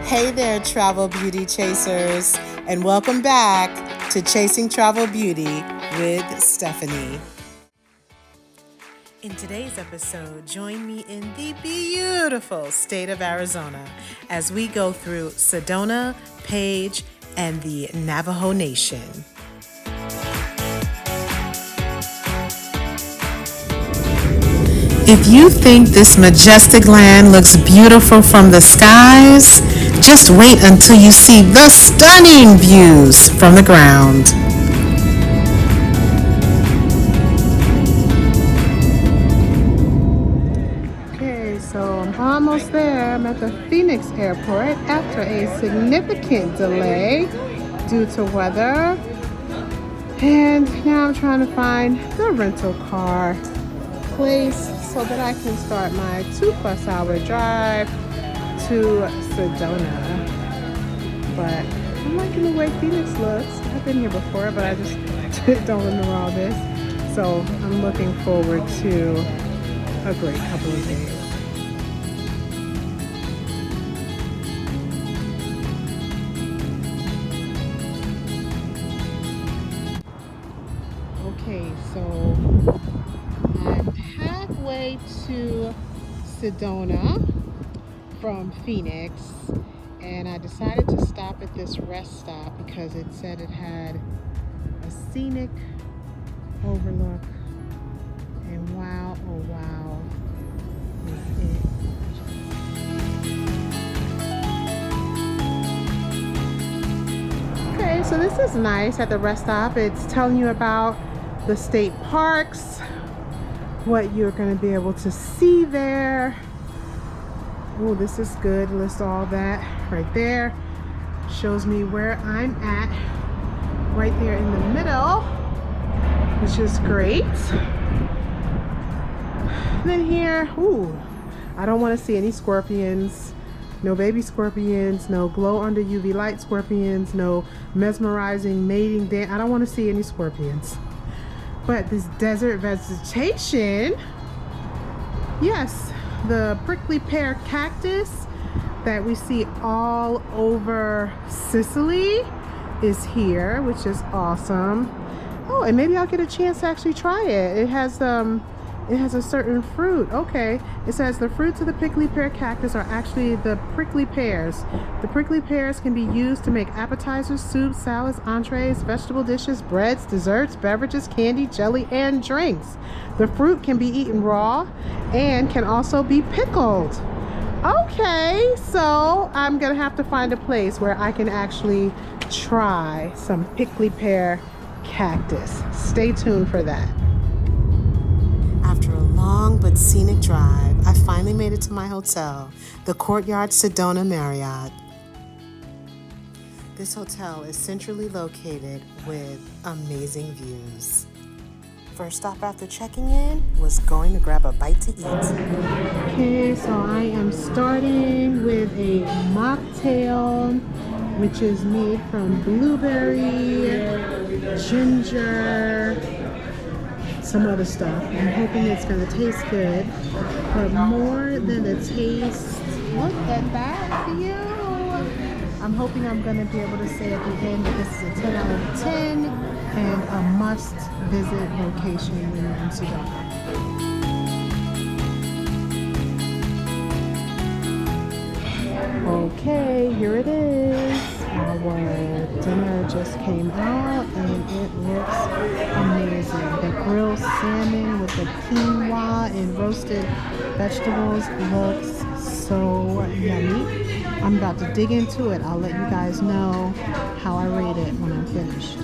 Hey there, travel beauty chasers, and welcome back to Chasing Travel Beauty with Stephanie. In today's episode, join me in the beautiful state of Arizona as we go through Sedona, Page, and the Navajo Nation. If you think this majestic land looks beautiful from the skies, just wait until you see the stunning views from the ground. Okay, so I'm almost there. I'm at the Phoenix Airport after a significant delay due to weather. And now I'm trying to find the rental car place so that I can start my 2+ hour drive to Sedona. But I'm liking the way Phoenix looks. I've been here before, but I just don't remember all this. So I'm looking forward to a great couple of days. Okay, so I'm halfway to Sedona from Phoenix, and I decided to stop at this rest stop because it said it had a scenic overlook, and wow, oh wow, is it. Okay, so this is nice at the rest stop. It's telling you about the state parks, what you're going to be able to see there. Oh, this is good. List all that right there. Shows me where I'm at right there in the middle, which is great. Then here, ooh, I don't want to see any scorpions. No baby scorpions, no glow under UV light scorpions, no mesmerizing mating dance. I don't want to see any scorpions. But this desert vegetation, yes, the prickly pear cactus that we see all over Sicily is here, which is awesome. Oh, and maybe I'll get a chance to actually try it. It has a certain fruit. Okay, it says the fruits of the prickly pear cactus are actually the prickly pears. The prickly pears can be used to make appetizers, soups, salads, entrees, vegetable dishes, breads, desserts, beverages, candy, jelly, and drinks. The fruit can be eaten raw and can also be pickled. Okay, so I'm gonna have to find a place where I can actually try some prickly pear cactus. Stay tuned for that. After a long but scenic drive, I finally made it to my hotel, the Courtyard Sedona Marriott. This hotel is centrally located with amazing views. First stop after checking in was going to grab a bite to eat. Okay, so I am starting with a mocktail, which is made from blueberry, ginger, some other stuff. I'm hoping it's going to taste good, but more than the taste, look at that view. I'm hoping I'm going to be able to say at the end that this is a 10 out of 10 and a must visit location when you're in Sedona. Okay, here it is. Our dinner just came out and it looks amazing. The grilled salmon with the quinoa and roasted vegetables looks so yummy. I'm about to dig into it. I'll let you guys know how I rate it when I'm finished.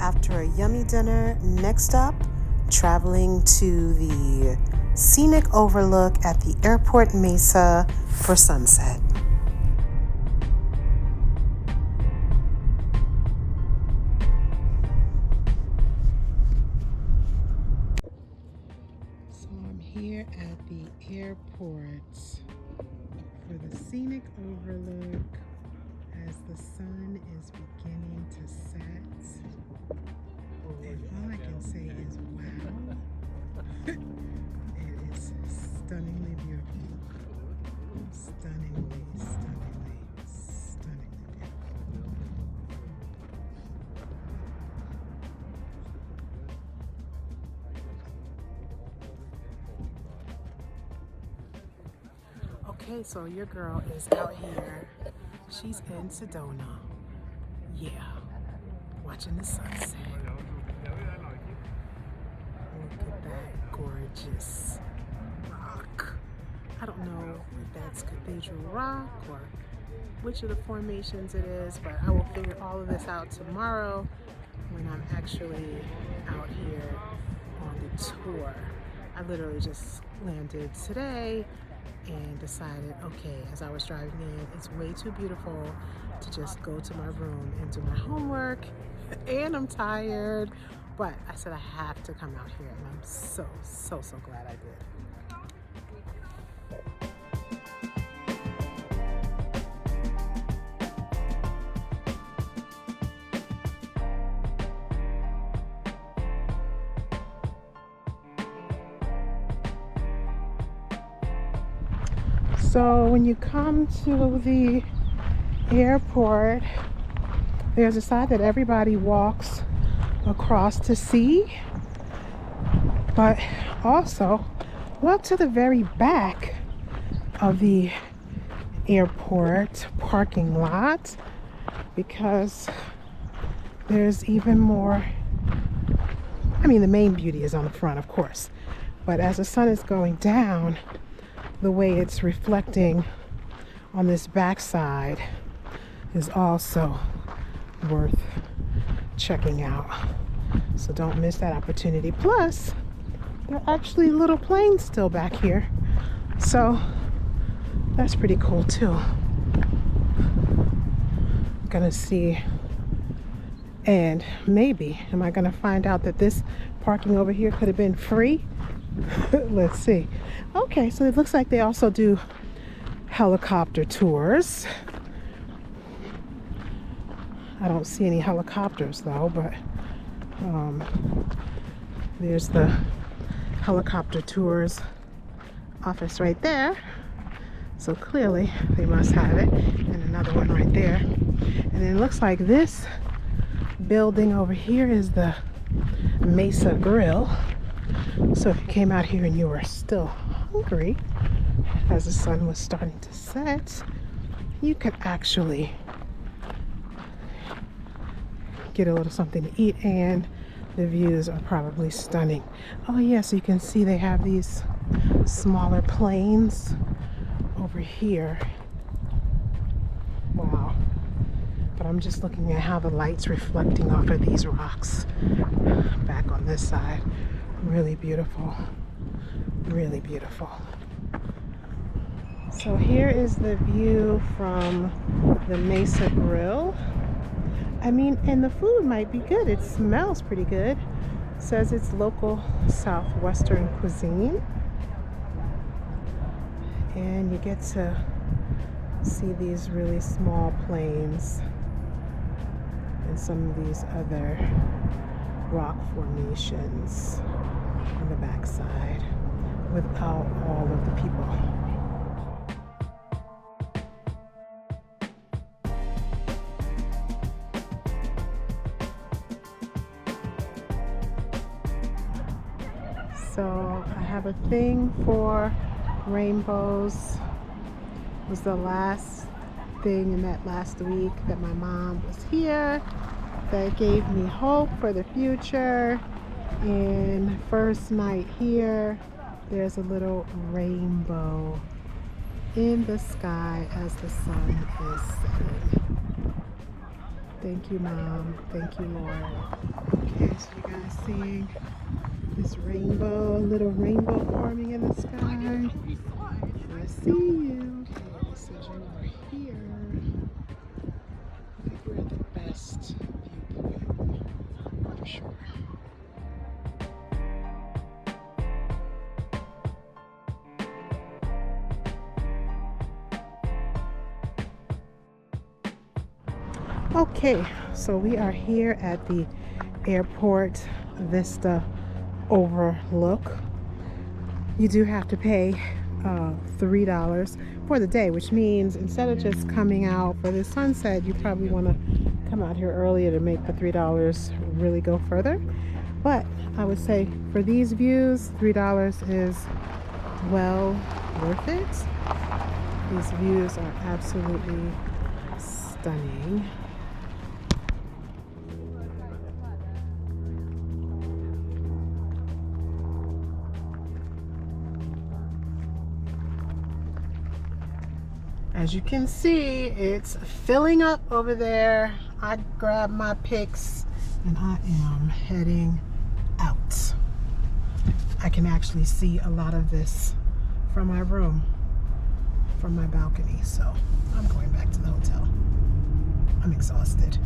After a yummy dinner, next up, traveling to the scenic overlook at the Airport Mesa for sunset. So I'm here at the airport for the scenic overlook as the sun is beginning to set. And all I can say is wow. It is stunningly beautiful. Stunningly, stunningly, stunningly beautiful. Okay, so your girl is out here. She's in Sedona. Yeah, watching the sunset. Look at that gorgeous rock. I don't know if that's Cathedral Rock or which of the formations it is, but I will figure all of this out tomorrow when I'm actually out here on the tour. I literally just landed today and decided, okay, as I was driving in, it's way too beautiful to just go to my room and do my homework, and I'm tired, but I said I have to come out here, and I'm so glad I did. So when you come to the airport, there's a side that everybody walks across to see, but also walk to the very back of the airport parking lot, because there's even more. I mean, the main beauty is on the front, of course, but as the sun is going down, the way it's reflecting on this backside is also worth checking out. So don't miss that opportunity. Plus, there are actually little planes still back here. So that's pretty cool too. Gonna see, and maybe am I gonna find out that this parking over here could have been free? Let's see. Okay, so it looks like they also do helicopter tours. I don't see any helicopters though, but there's the helicopter tours office right there. So clearly they must have it. And another one right there. And then it looks like this building over here is the Mesa Grill. So if you came out here and you were still hungry as the sun was starting to set, you could actually get a little something to eat, and the views are probably stunning. Oh yeah, so you can see they have these smaller planes over here. Wow. But I'm just looking at how the light's reflecting off of these rocks back on this side. Really beautiful, really beautiful. So here is the view from the Mesa Grill. I mean, and the food might be good. It smells pretty good. It says it's local southwestern cuisine. And you get to see these really small planes and some of these other rock formations on the backside without all of the people. So I have a thing for rainbows. It was the last thing in that last week that my mom was here that gave me hope for the future. And first night here, there's a little rainbow in the sky as the sun is setting. Thank you, Mom. Thank you, Lord. Okay, so you guys see this rainbow, little rainbow forming in the sky. I see you. Okay, it says you are here. I think we're at the best viewpoint for sure. Okay, so we are here at the Airport Vista Overlook. You do have to pay $3 for the day, which means instead of just coming out for the sunset, you probably want to come out here earlier to make the $3 really go further. But I would say for these views, $3 is well worth it. These views are absolutely stunning. As you can see, it's filling up over there. I grabbed my pics and I am heading out. I can actually see a lot of this from my room, from my balcony. So I'm going back to the hotel. I'm exhausted.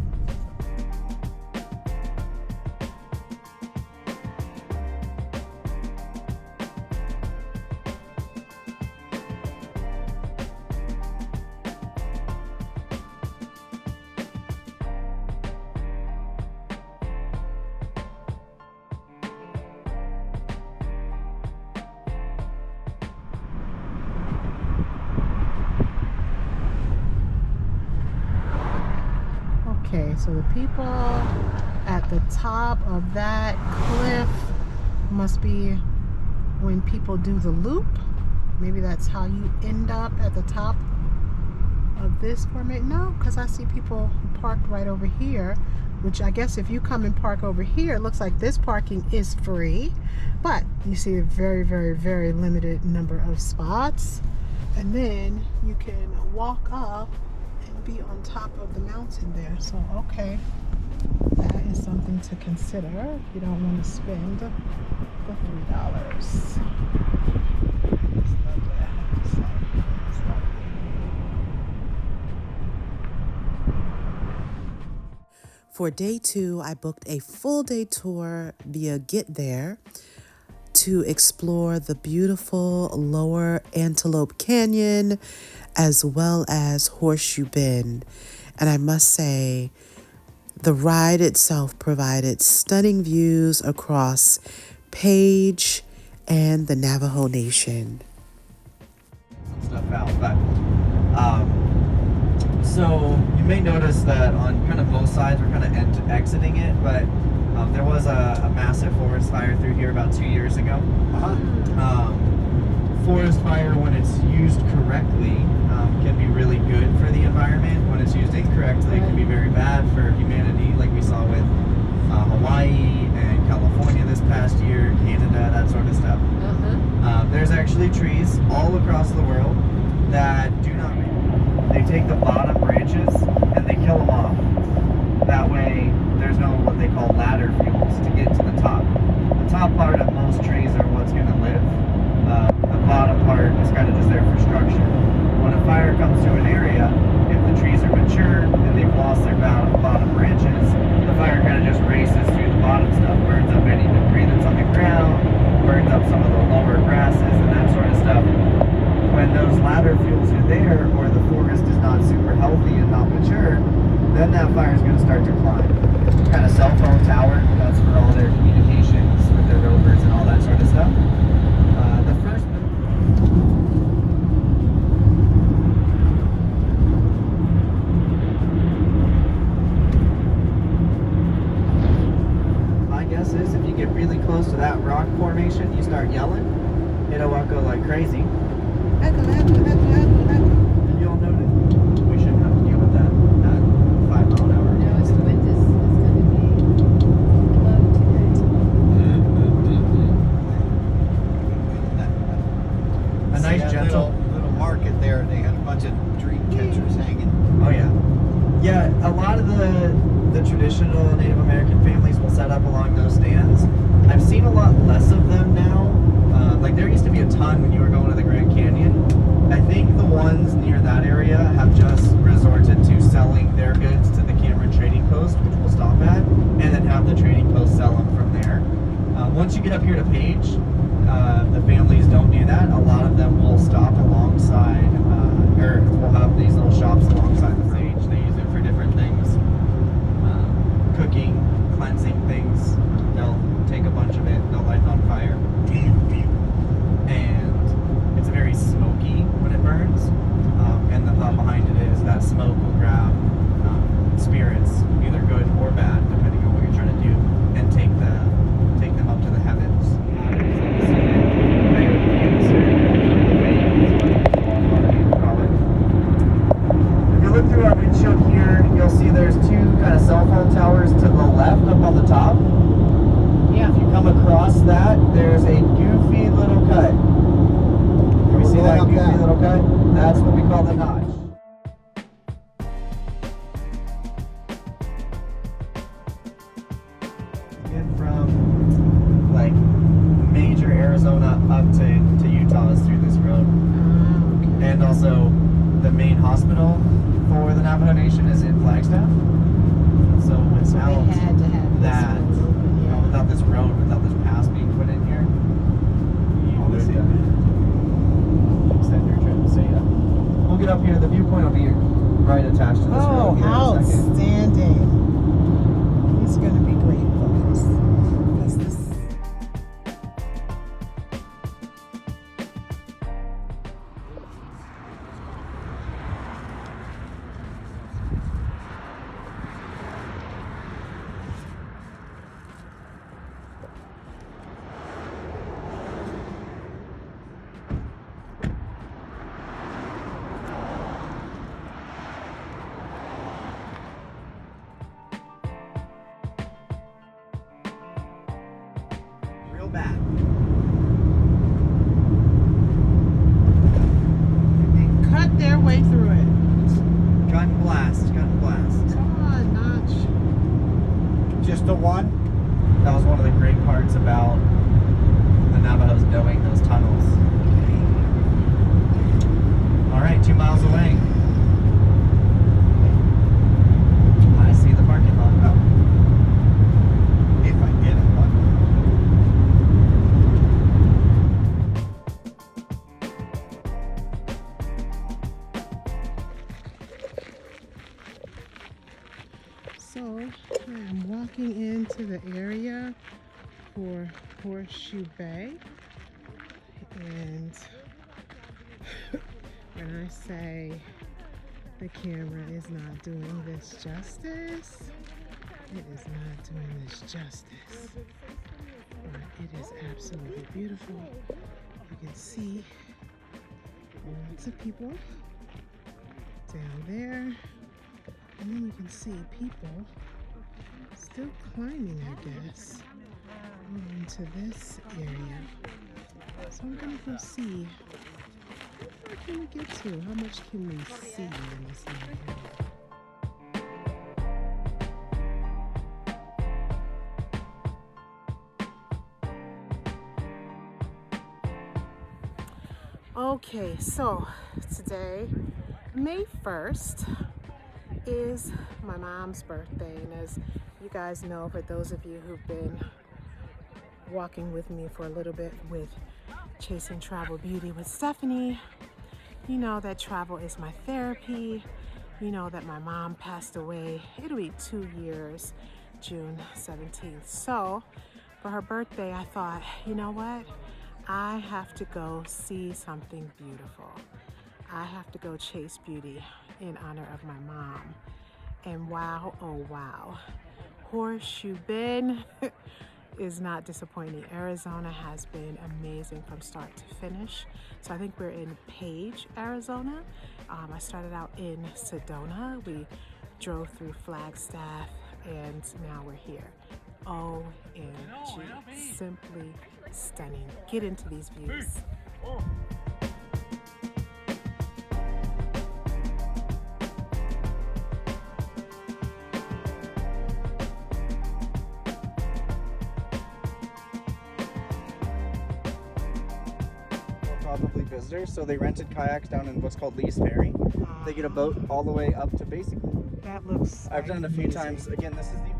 Okay, so the people at the top of that cliff must be when people do the loop. Maybe that's how you end up at the top of this formation. No, because I see people parked right over here, which I guess if you come and park over here, it looks like this parking is free, but you see a very, very, very limited number of spots. And then you can walk up be on top of the mountain there. So okay, that is something to consider if you don't want to spend the $3. For day 2, I booked a full day tour via Get There to explore the beautiful lower Antelope Canyon as well as Horseshoe Bend. And I must say, the ride itself provided stunning views across Page and the Navajo Nation. Stuff out, but so you may notice that on kind of both sides we're kind of exiting it, but there was a massive forest fire through here about 2 years ago. Forest fire, when it's used correctly, can be really good for the environment. When it's used incorrectly, it can be very bad for humanity, like we saw with Hawaii and California this past year, Canada, that sort of stuff. There's actually trees all across the world that do not. They take the bottom branches and they kill them off. That way, there's no what they call ladder fuels to get to the top. The top part of most trees are what's going to live. The bottom part is kind of just there for structure. When a fire comes to an area, if the trees are mature and they've lost their bottom branches, the fire kind of just races through the bottom stuff, burns up any debris that's on the ground, burns up some of the lower grasses and that sort of stuff. When those ladder fuels are there, or the forest is not super healthy and not mature, then that fire is going to start to climb. Kind of cell phone tower, that's for all their communications with their rovers and all that sort of stuff. The first my guess is if you get really close to that rock formation, you start yelling, it'll go like crazy. And you'll notice we shouldn't have to deal with that 5 mile an hour. No, the wind is going to be low today. A nice gentle little market there. They had a bunch of dream catchers hanging. Oh yeah. Yeah, a lot of the traditional Native American families will set up along those stands. I've seen a lot less of them now. Like there used to be a ton when you were going to the Grand Canyon. I think the ones near that area have just resorted to selling their goods to the Cameron Trading Post, which we'll stop at, and then have the trading post sell them from there. Once you get up here to Page, the families don't do that. A lot of them will stop alongside, or will have these little shops alongside the stage. They use it for different things. spirits, either good or bad, depending on what you're trying to do, and take them up to the heavens. If you look through our windshield here, you'll see there's two kind of cell phone towers to the left up on the top. Yeah. If you come across that, there's a goofy little cut. Can we see that goofy little cut? That's what we call the notch. Get from like major Arizona up to Utah is through this road. And also the main hospital for the Navajo Nation is in Flagstaff. So without They had to have this that, road open, you know, without this road, without this pass being put in here, you would extend your trip. So yeah, we'll get up here. The viewpoint will be right attached to this road here in a second. outstanding. He's going to be great for us. Because this Real bad. they cut their way through it. Gun blast. Gun blast. Come on, Notch. Just the one? That was one of the great parts about the Navajos knowing those tunnels. All right, 2 miles away. I see the parking lot. Oh. If I get it. What? So I'm walking into the area for Horseshoe Bay, and when I say the camera is not doing this justice, it is not doing this justice, but it is absolutely beautiful. You can see lots of people down there. And then you can see people still climbing, I guess, into this area. So I'm gonna go see, how far can we get to? How much can we see in this area? Okay, so today, May 1st, is my mom's birthday, and as you guys know, for those of you who've been walking with me for a little bit with Chasing Travel Beauty with Stephanie, you know that travel is my therapy. You know that my mom passed away. It'll be 2 years, June 17th. So for her birthday, I thought, you know what? I have to go see something beautiful. I have to go chase beauty in honor of my mom. And wow, oh wow, Horseshoe Bend is not disappointing. Arizona has been amazing from start to finish. So I think we're in Page, Arizona. I started out in Sedona. We drove through Flagstaff, and now we're here. OMG, simply stunning. Get into these views. Probably visitors, so they rented kayaks down in what's called Lee's Ferry. They get a boat all the way up to basically. That looks I've done it a few amazing. times. Again, this is the.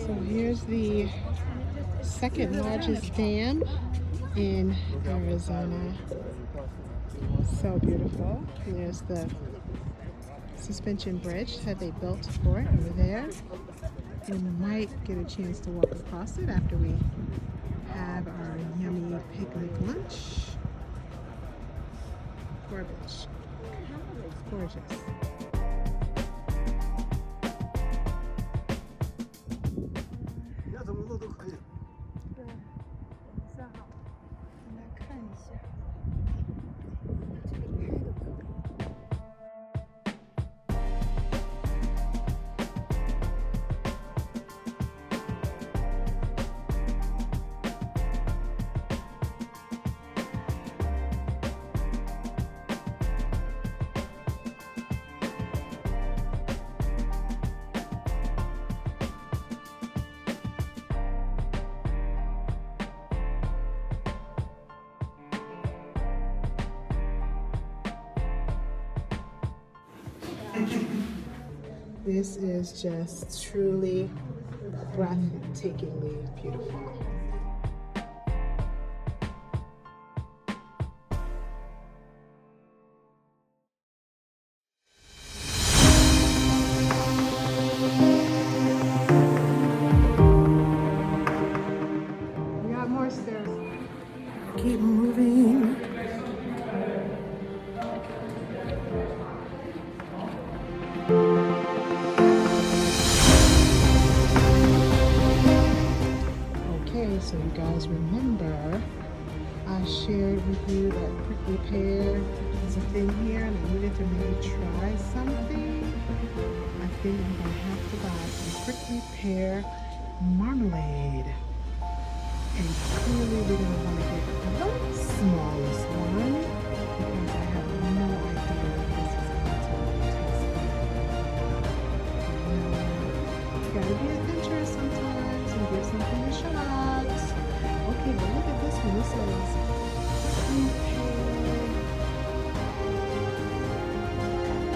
So here's the second largest dam in Arizona. So beautiful. There's the suspension bridge that they built for it over there. We might get a chance to walk across it after we have our yummy picnic lunch. Gorgeous. Gorgeous. This is just truly breathtakingly beautiful. We got more stairs. Keep moving. Okay, so you guys remember I shared with you that prickly pear is a thing here and I needed to maybe try something. I think I'm gonna have to buy some prickly pear marmalade. And clearly we're gonna want to get the smallest one because I have no idea what this is going to taste like. You gotta be adventurous sometimes and give something a shot. Okay, but look at this one. It says sweet pear,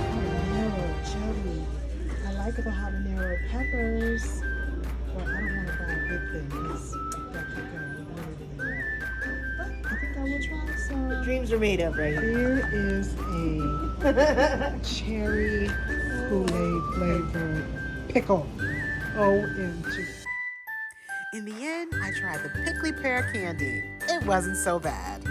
habanero jelly. I like the habanero peppers, but I don't want to buy a big thing because that could go really, really well. But I think I will try some. Dreams are made of, right? Here is a cherry Kool-Aid flavored pickle. OMG. In the end, I tried the prickly pear candy. It wasn't so bad.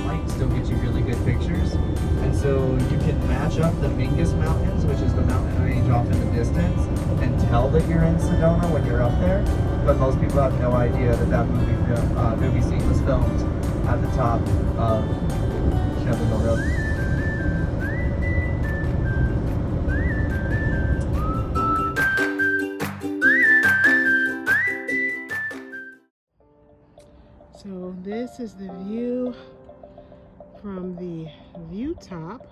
Light still gets you really good pictures. And so you can match up the Mingus Mountains, which is the mountain range off in the distance, and tell that you're in Sedona when you're up there. But most people have no idea that that movie scene was filmed at the top of Shenandoah Road. So this is the view from the view top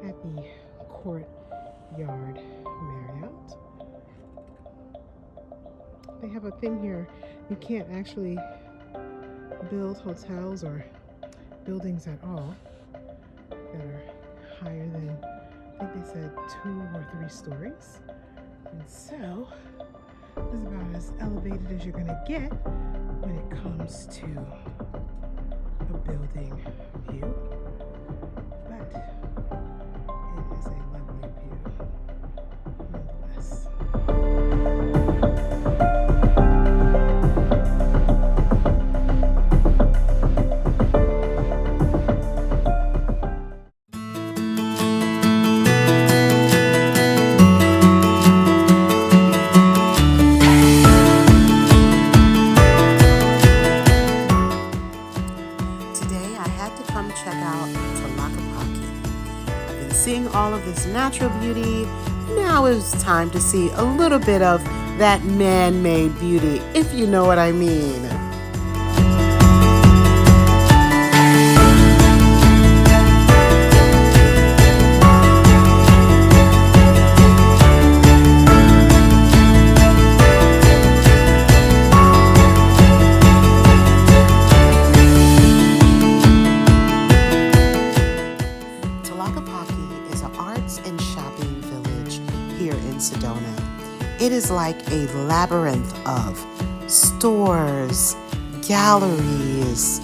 at the Courtyard Marriott. They have a thing here. You can't actually build hotels or buildings at all that are higher than, I think they said 2 or 3 stories. And so this is about as elevated as you're gonna get when it comes to a building view. But it is a lovely view nonetheless. Today, I had to come check out Tlaquepaque. I've been seeing all of this natural beauty. Now it's time to see a little bit of that man-made beauty, if you know what I mean. is an arts and shopping village here in Sedona. It is like a labyrinth of stores, galleries,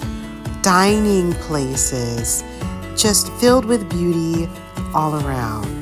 dining places, just filled with beauty all around.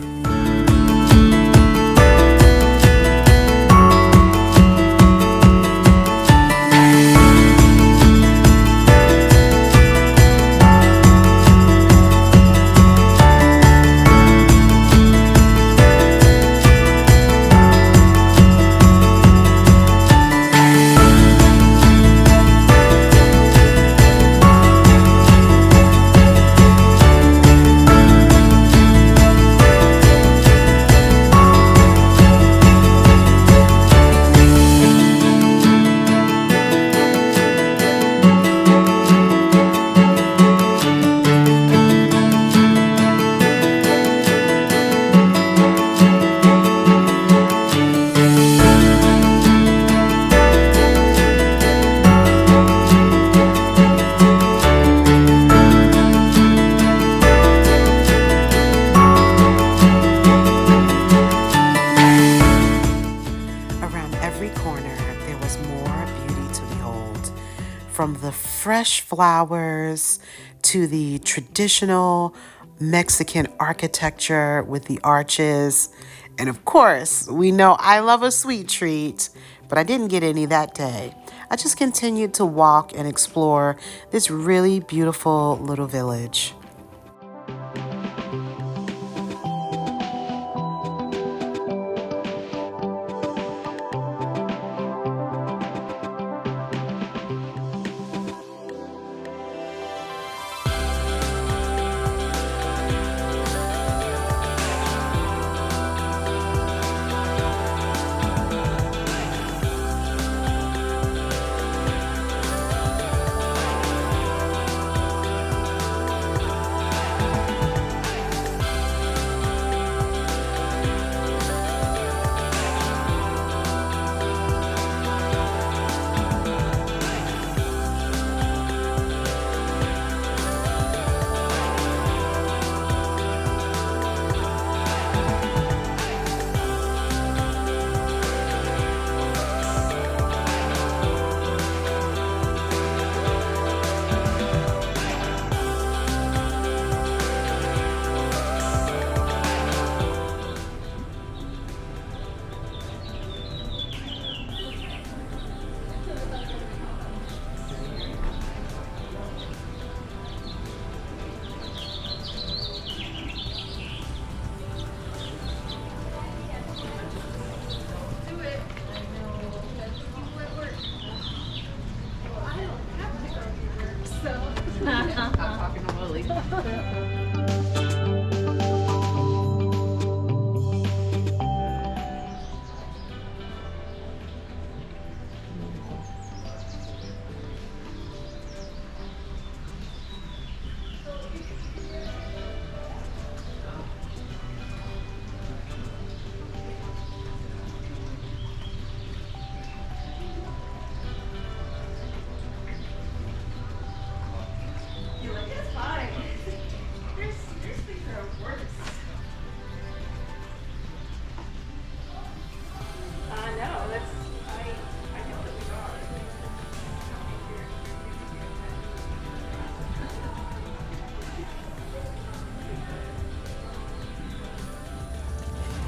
From the fresh flowers to the traditional Mexican architecture with the arches. And of course, we know I love a sweet treat, but I didn't get any that day. I just continued to walk and explore this really beautiful little village.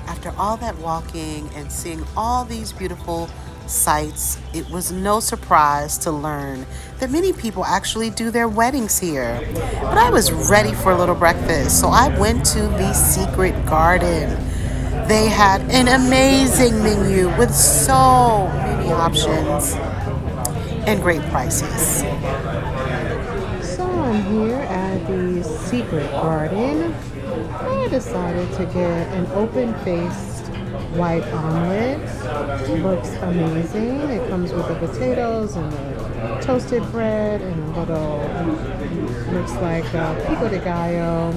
After all that walking and seeing all these beautiful sights, it was no surprise to learn that many people actually do their weddings here. But I was ready for a little breakfast, so I went to the secret garden. They had an amazing menu with so many options and great prices. So I'm here at the secret garden. I decided to get an open-faced white omelet. Looks amazing. It comes with the potatoes and the toasted bread and a little, looks like pico de gallo.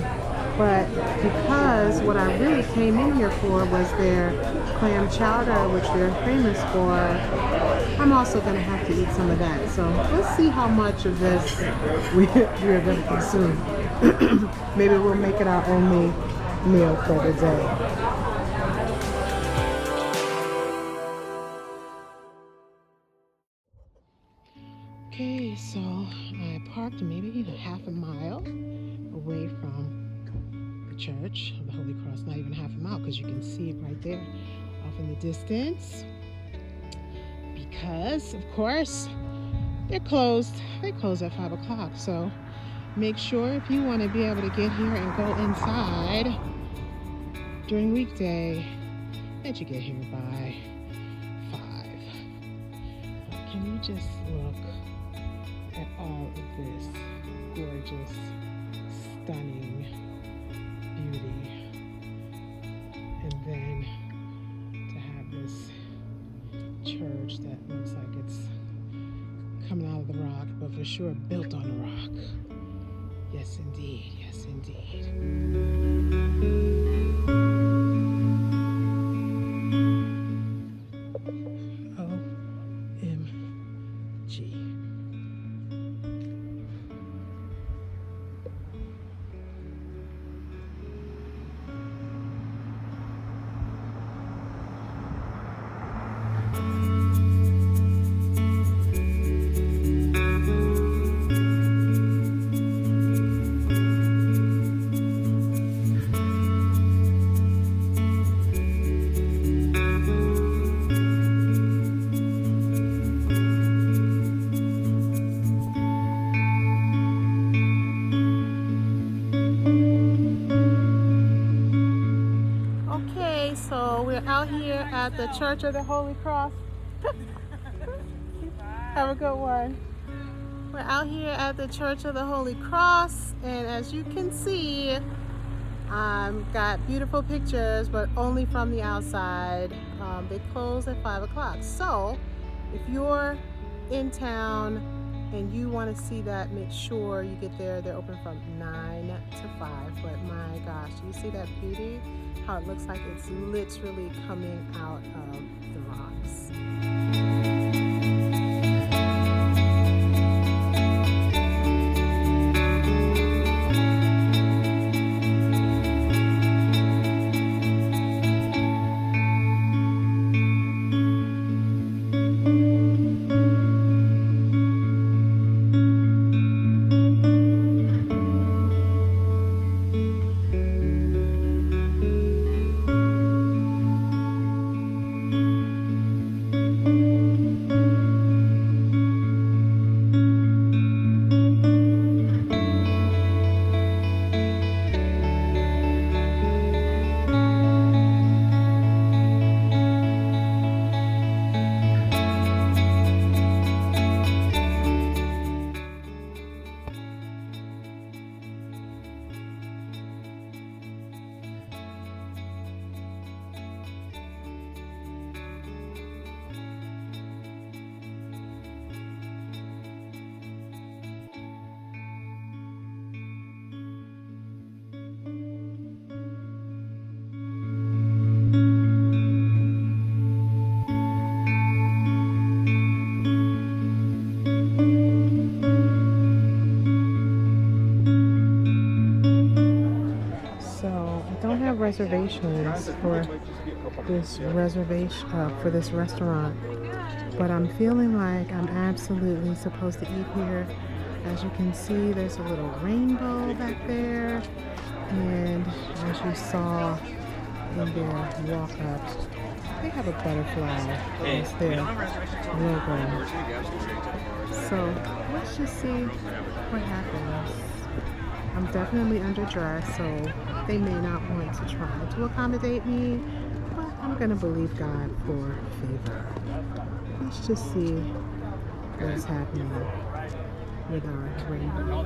But because what I really came in here for was their clam chowder, which they're famous for, I'm also going to have to eat some of that. So let's see how much of this we're going to consume. Maybe we'll make it our only meal for the day. Okay, so I parked maybe half a mile away from the Church of the Holy Cross. Not even half a mile, because you can see it right there off in the distance. Because, of course, they're closed. They close at 5 o'clock. So make sure if you want to be able to get here and go inside during weekday that you get here by 5. But can you just look at all of this gorgeous, stunning beauty? And then to have this church that looks like it's coming out of the rock, but for sure built on a rock. Yes, indeed. Yes, indeed. OMG. So we're out here at the Church of the Holy Cross. Have a good one. We're out here at the Church of the Holy Cross, and as you can see, got beautiful pictures, but only from the outside. They close at 5 o'clock. So if you're in town and you want to see that, make sure you get there. They're open from 9 to 5. But my gosh, do you see that beauty? How it looks like it's literally coming out of the rocks. Reservations for this restaurant, but I'm feeling like I'm absolutely supposed to eat here. As you can see, there's a little rainbow back there, and as you saw in their walk-up, they have a butterfly as their logo. So let's just see what happens. I'm definitely underdressed, so they may not want to try to accommodate me, but I'm gonna believe God for favor. Let's just see what's happening with our rainbow.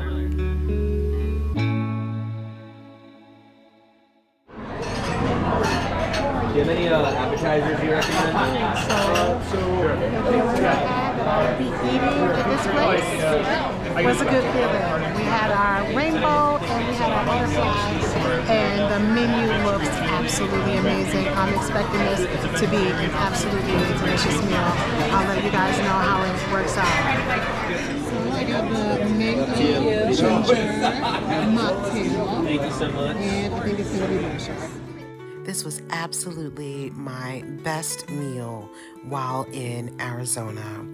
Do you have any appetizers you recommend? I'll be eating at this place. It was a good feeling. We had our rainbow and we had our butterflies, and the menu looks absolutely amazing. I'm expecting this to be an absolutely delicious meal. I'll let you guys know how it works out. So I got the mango ginger mocktail, and I think it's gonna be delicious. This was absolutely my best meal while in Arizona.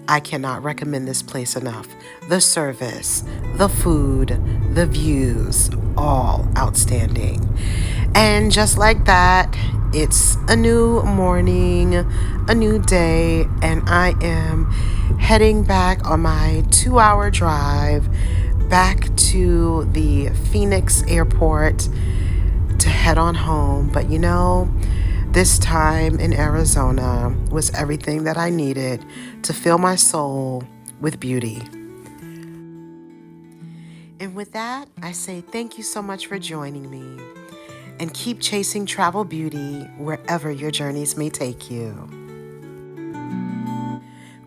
I cannot recommend this place enough. The service, the food, the views, all outstanding. And just like that, it's a new morning, a new day, and I am heading back on my 2-hour drive back to the Phoenix airport to head on home. But you know, this time in Arizona was everything that I needed to fill my soul with beauty. And with that, I say thank you so much for joining me, and keep chasing travel beauty wherever your journeys may take you.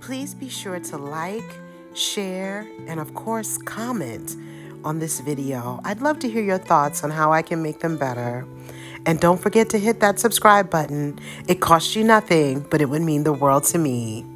Please be sure to like, share, and of course, comment on this video. I'd love to hear your thoughts on how I can make them better. And don't forget to hit that subscribe button. It costs you nothing, but it would mean the world to me.